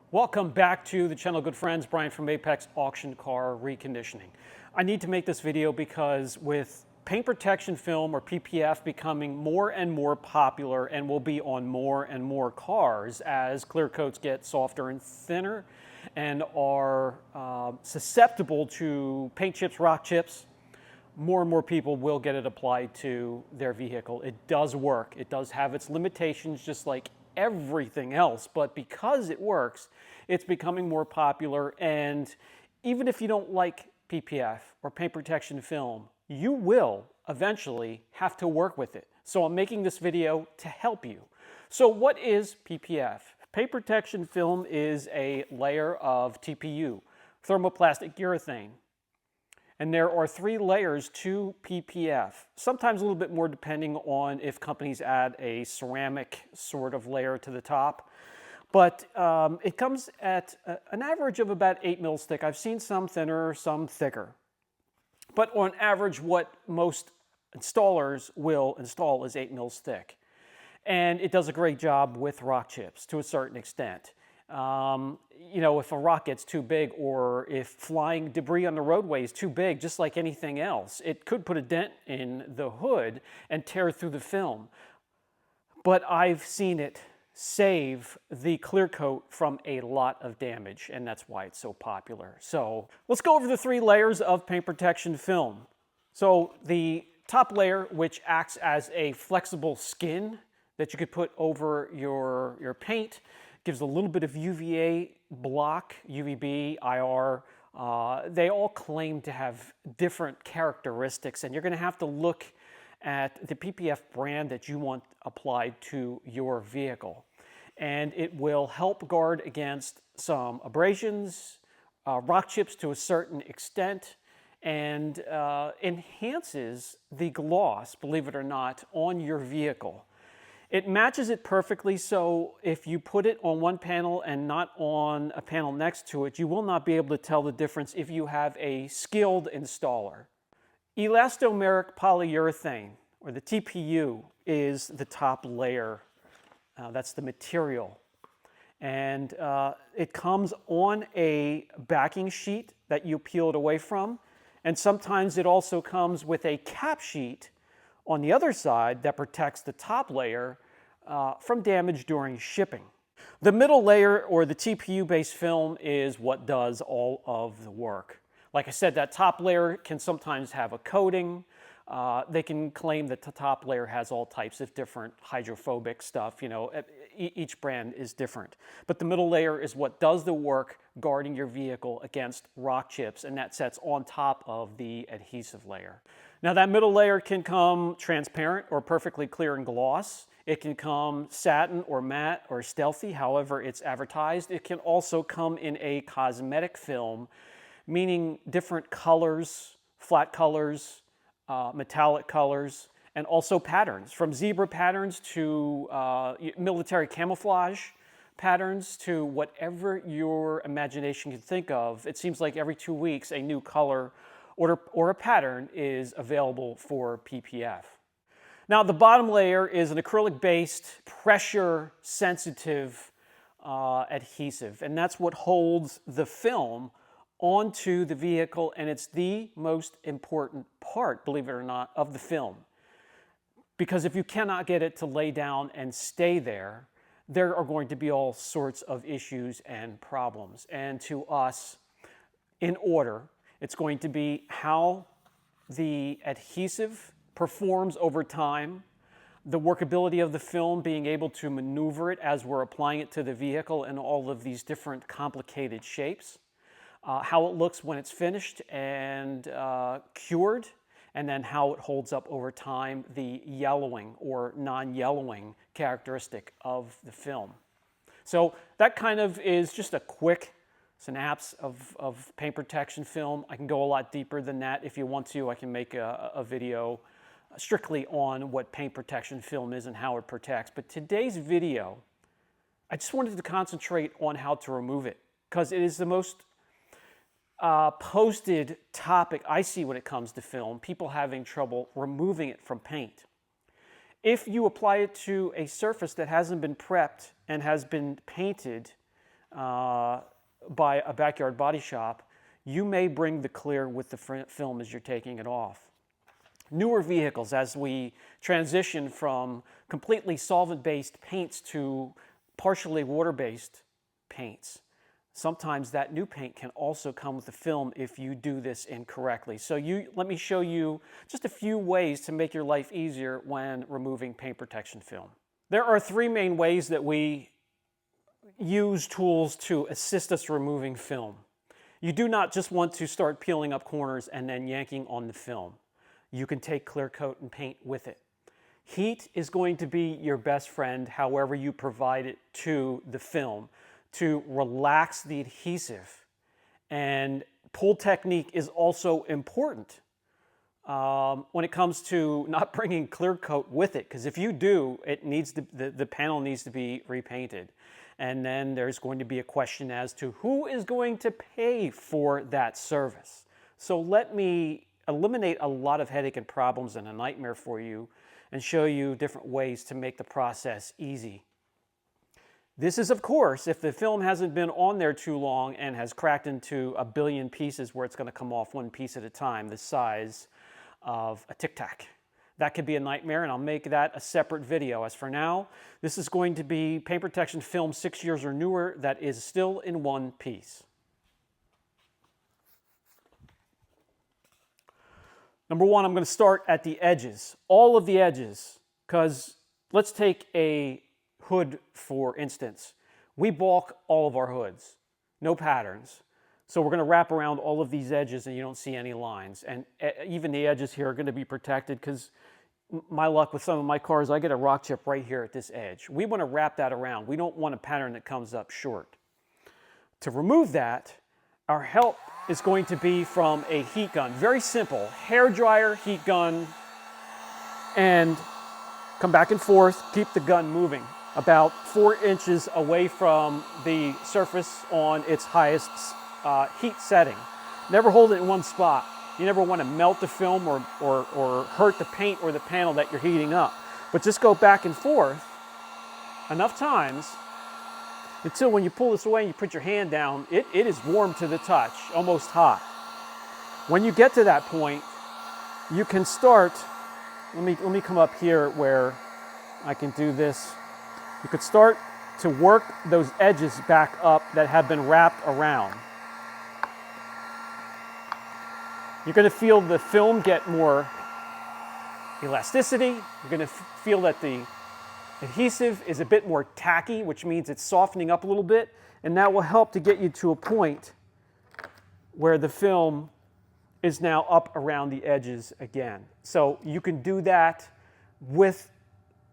Welcome back to the channel, good friends. Brian from Apex Auction Car Reconditioning. I need to make this video because with paint protection film, or PPF, becoming more and more popular and will be on more and more cars as clear coats get softer and thinner and are susceptible to paint chips, rock chips, more and more people will get it applied to their vehicle. It does work. It does have its limitations, just like everything else, but because it works, it's becoming more popular. And even if you don't like PPF or paint protection film, you will eventually have to work with it. So I'm making this video to help you. So what is PPF? Paint protection film is a layer of TPU, thermoplastic urethane. And there are 3 layers to PPF, sometimes a little bit more depending on if companies add a ceramic sort of layer to the top. But it comes at an average of about 8 mils thick. I've seen some thinner, some thicker. But on average, what most installers will install is 8 mils thick. And it does a great job with rock chips to a certain extent. You know, if a rock gets too big, or if flying debris on the roadway is too big, just like anything else, it could put a dent in the hood and tear through the film. But I've seen it save the clear coat from a lot of damage, and that's why it's so popular. So let's go over the 3 layers of paint protection film. So the top layer, which acts as a flexible skin that you could put over your paint, gives a little bit of UVA block, UVB, IR. They all claim to have different characteristics, and you're going to have to look at the PPF brand that you want applied to your vehicle. And it will help guard against some abrasions, rock chips to a certain extent, and enhances the gloss, believe it or not, on your vehicle. It matches it perfectly, so if you put it on one panel and not on a panel next to it, you will not be able to tell the difference if you have a skilled installer. Elastomeric polyurethane, or the TPU, is the top layer. That's the material. And it comes on a backing sheet that you peel it away from, and sometimes it also comes with a cap sheet on the other side that protects the top layer from damage during shipping. The middle layer, or the TPU-based film, is what does all of the work. Like I said, that top layer can sometimes have a coating. They can claim that the top layer has all types of different hydrophobic stuff. You know, each brand is different. But the middle layer is what does the work guarding your vehicle against rock chips, and that sets on top of the adhesive layer. Now, that middle layer can come transparent or perfectly clear and gloss. It can come satin or matte or stealthy, however it's advertised. It can also come in a cosmetic film, meaning different colors, flat colors, metallic colors, and also patterns, from zebra patterns to military camouflage patterns to whatever your imagination can think of. It seems like every 2 weeks a new color or a pattern is available for PPF. Now, the bottom layer is an acrylic-based, pressure-sensitive adhesive, and that's what holds the film onto the vehicle, and it's the most important part, believe it or not, of the film. Because if you cannot get it to lay down and stay there, there are going to be all sorts of issues and problems. And to us, in order, it's going to be how the adhesive performs over time, the workability of the film, being able to maneuver it as we're applying it to the vehicle in all of these different complicated shapes, how it looks when it's finished and cured, and then how it holds up over time, the yellowing or non-yellowing characteristic of the film. So that kind of is just a quick apps of paint protection film. I can go a lot deeper than that. If you want to, I can make a video strictly on what paint protection film is and how it protects. But today's video, I just wanted to concentrate on how to remove it, because it is the most posted topic I see when it comes to film, people having trouble removing it from paint. If you apply it to a surface that hasn't been prepped and has been painted by a backyard body shop, you may bring the clear with the film as you're taking it off. Newer vehicles, as we transition from completely solvent-based paints to partially water-based paints, sometimes that new paint can also come with the film if you do this incorrectly. So let me show you just a few ways to make your life easier when removing paint protection film. There are three main ways that we use tools to assist us removing film. You do not just want to start peeling up corners and then yanking on the film. You can take clear coat and paint with it. Heat is going to be your best friend however you provide it to the film to relax the adhesive. And pull technique is also important when it comes to not bringing clear coat with it, because if you do, it needs the panel needs to be repainted. And then there's going to be a question as to who is going to pay for that service. So let me eliminate a lot of headache and problems and a nightmare for you and show you different ways to make the process easy. This is, of course, if the film hasn't been on there too long and has cracked into a billion pieces where it's going to come off one piece at a time, the size of a Tic Tac. That could be a nightmare, and I'll make that a separate video. As for now, this is going to be paint protection film 6 years or newer that is still in one piece. Number one, I'm going to start at the edges, all of the edges, because let's take a hood for instance. We balk all of our hoods, no patterns. So we're going to wrap around all of these edges and you don't see any lines. And even the edges here are going to be protected, because my luck with some of my cars, I get a rock chip right here at this edge. We want to wrap that around. We don't want a pattern that comes up short. To remove that, our help is going to be from a heat gun. Very simple, hair dryer, heat gun, and come back and forth, keep the gun moving about 4 inches away from the surface on its highest heat setting. Never hold it in one spot. You never want to melt the film or hurt the paint or the panel that you're heating up. But just go back and forth enough times until when you pull this away and you put your hand down, it is warm to the touch, almost hot. When you get to that point, you can start, let me come up here where I can do this. You could start to work those edges back up that have been wrapped around. You're going to feel the film get more elasticity. You're going to feel that the adhesive is a bit more tacky, which means it's softening up a little bit, and that will help to get you to a point where the film is now up around the edges again. So you can do that with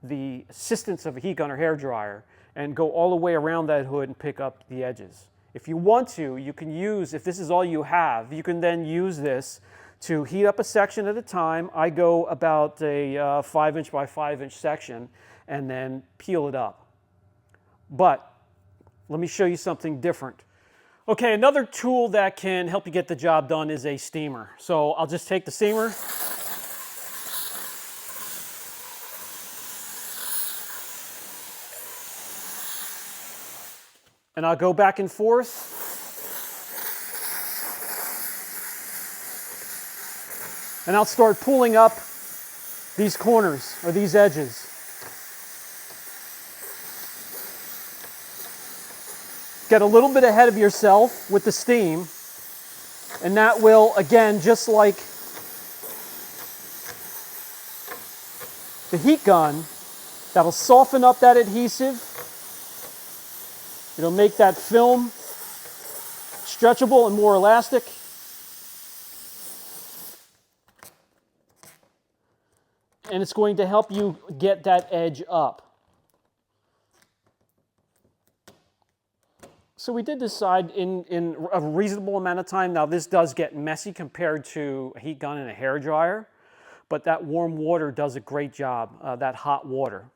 the assistance of a heat gun or hair dryer and go all the way around that hood and pick up the edges. If you want to, you can use, if this is all you have, you can then use this to heat up a section at a time. I go about a 5-inch by 5-inch section and then peel it up. But let me show you something different. Okay, another tool that can help you get the job done is a steamer. So I'll just take the steamer. And I'll go back and forth. And I'll start pulling up these corners or these edges. Get a little bit ahead of yourself with the steam, and that will, again, just like the heat gun, that'll soften up that adhesive. It'll make that film stretchable and more elastic. And it's going to help you get that edge up. So we did decide in a reasonable amount of time. Now this does get messy compared to a heat gun and a hair dryer, but that warm water does a great job, that hot water.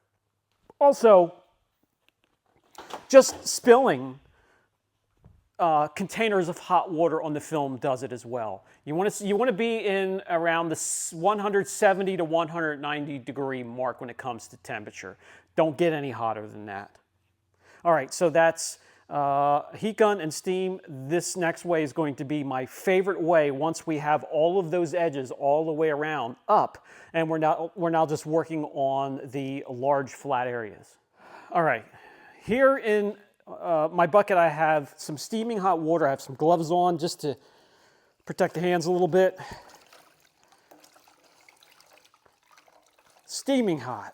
Also, just spilling containers of hot water on the film does it as well. You want to be in around the 170 to 190 degree mark when it comes to temperature. Don't get any hotter than that. All right, so that's heat gun and steam. This next way is going to be my favorite way once we have all of those edges all the way around up, and we're now just working on the large flat areas. All right, here in my bucket I have some steaming hot water. I have some gloves on just to protect the hands a little bit. Steaming hot,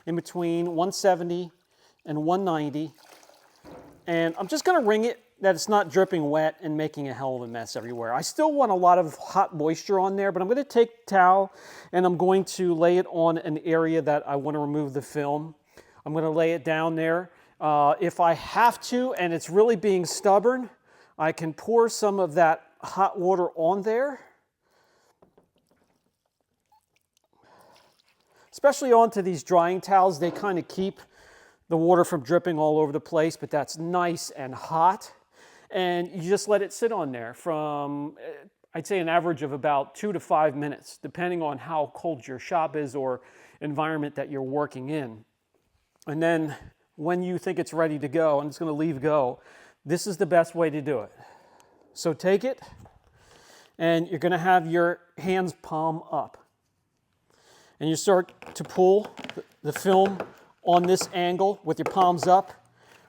in between 170 and 190. And I'm just going to wring it that it's not dripping wet and making a hell of a mess everywhere. I still want a lot of hot moisture on there, but I'm going to take the towel and I'm going to lay it on an area that I want to remove the film. I'm going to lay it down there. If I have to and it's really being stubborn, I can pour some of that hot water on there. Especially onto these drying towels, they kind of keep the water from dripping all over the place, but that's nice and hot. And you just let it sit on there from, I'd say, an average of about 2 to 5 minutes, depending on how cold your shop is or environment that you're working in. And then when you think it's ready to go and it's going to leave go, this is the best way to do it. So take it, and you're going to have your hands palm up. And you start to pull the film on this angle with your palms up,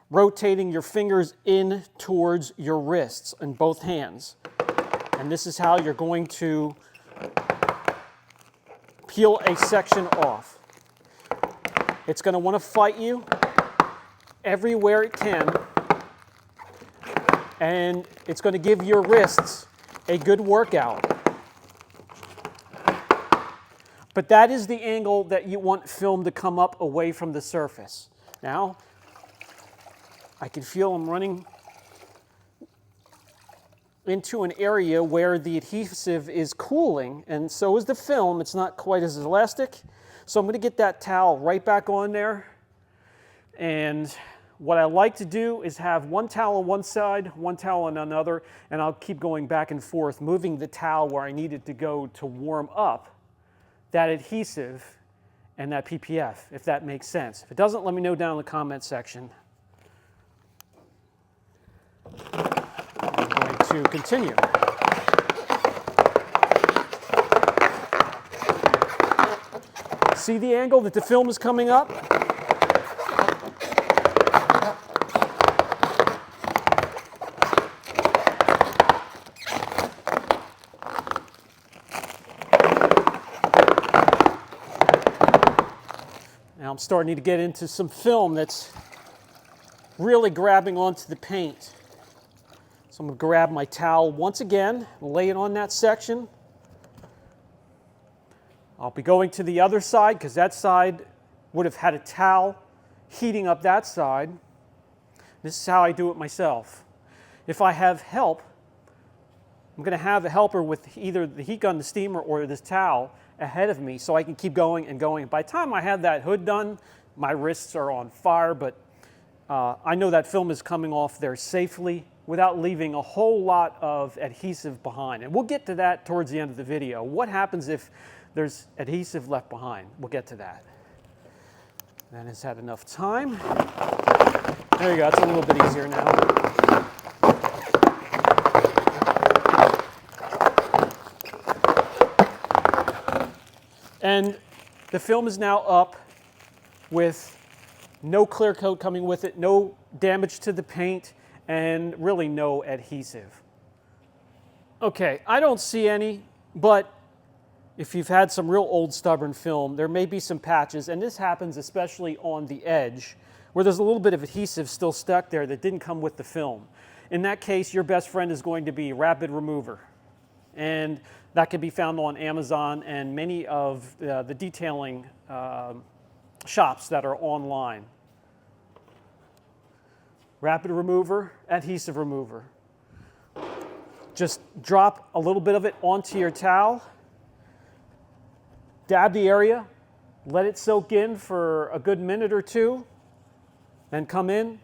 rotating your fingers in towards your wrists in both hands. And this is how you're going to peel a section off. It's going to want to fight you everywhere it can, and it's going to give your wrists a good workout. But that is the angle that you want film to come up away from the surface. Now, I can feel I'm running into an area where the adhesive is cooling, and so is the film. It's not quite as elastic. So I'm going to get that towel right back on there. And what I like to do is have one towel on one side, one towel on another, and I'll keep going back and forth, moving the towel where I need it to go to warm up that adhesive and that PPF, if that makes sense. If it doesn't, let me know down in the comment section. I'm going to continue. See the angle that the film is coming up? Now I'm starting to get into some film that's really grabbing onto the paint. So I'm going to grab my towel once again, lay it on that section. I'll be going to the other side because that side would have had a towel heating up that side. This is how I do it myself. If I have help, I'm going to have a helper with either the heat gun, the steamer, or this towel ahead of me so I can keep going and going. By the time I have that hood done, my wrists are on fire, but I know that film is coming off there safely without leaving a whole lot of adhesive behind. And we'll get to that towards the end of the video. What happens if there's adhesive left behind? We'll get to that. That has had enough time. There you go, it's a little bit easier now. And the film is now up with no clear coat coming with it, no damage to the paint, and really no adhesive. Okay, I don't see any, but if you've had some real old stubborn film, there may be some patches, and this happens especially on the edge, where there's a little bit of adhesive still stuck there that didn't come with the film. In that case, your best friend is going to be Rapid Remover. And that can be found on Amazon and many of the detailing shops that are online. rapid remover, adhesive remover. Just drop a little bit of it onto your towel, dab the area, let it soak in for a good minute or two, then come in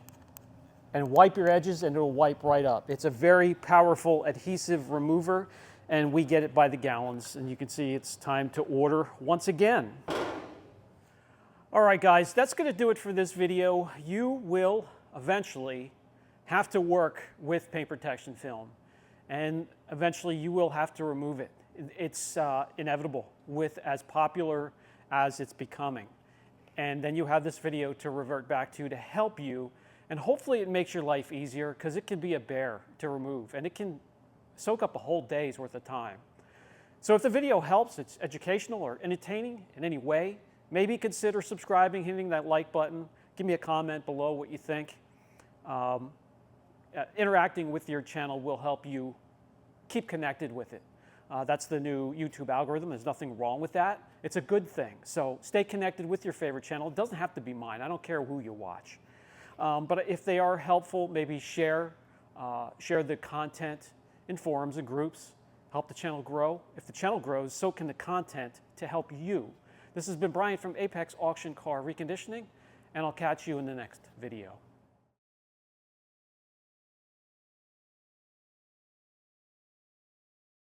and wipe your edges and it'll wipe right up. It's a very powerful adhesive remover and we get it by the gallons, and you can see it's time to order once again. All right guys, that's going to do it for this video. You will eventually have to work with paint protection film, and eventually you will have to remove it. It's inevitable with as popular as it's becoming. And then you have this video to revert back to help you, and hopefully it makes your life easier, because it can be a bear to remove and it can soak up a whole day's worth of time. So if the video helps, it's educational or entertaining in any way, maybe consider subscribing, hitting that like button, give me a comment below what you think. Interacting with your channel will help you keep connected with it. That's the new YouTube algorithm. There's nothing wrong with that. It's a good thing. So stay connected with your favorite channel. It doesn't have to be mine. I don't care who you watch. But if they are helpful, maybe share the content in forums and groups. Help the channel grow. If the channel grows, so can the content to help you. This has been Brian from Apex Auction Car Reconditioning, and I'll catch you in the next video.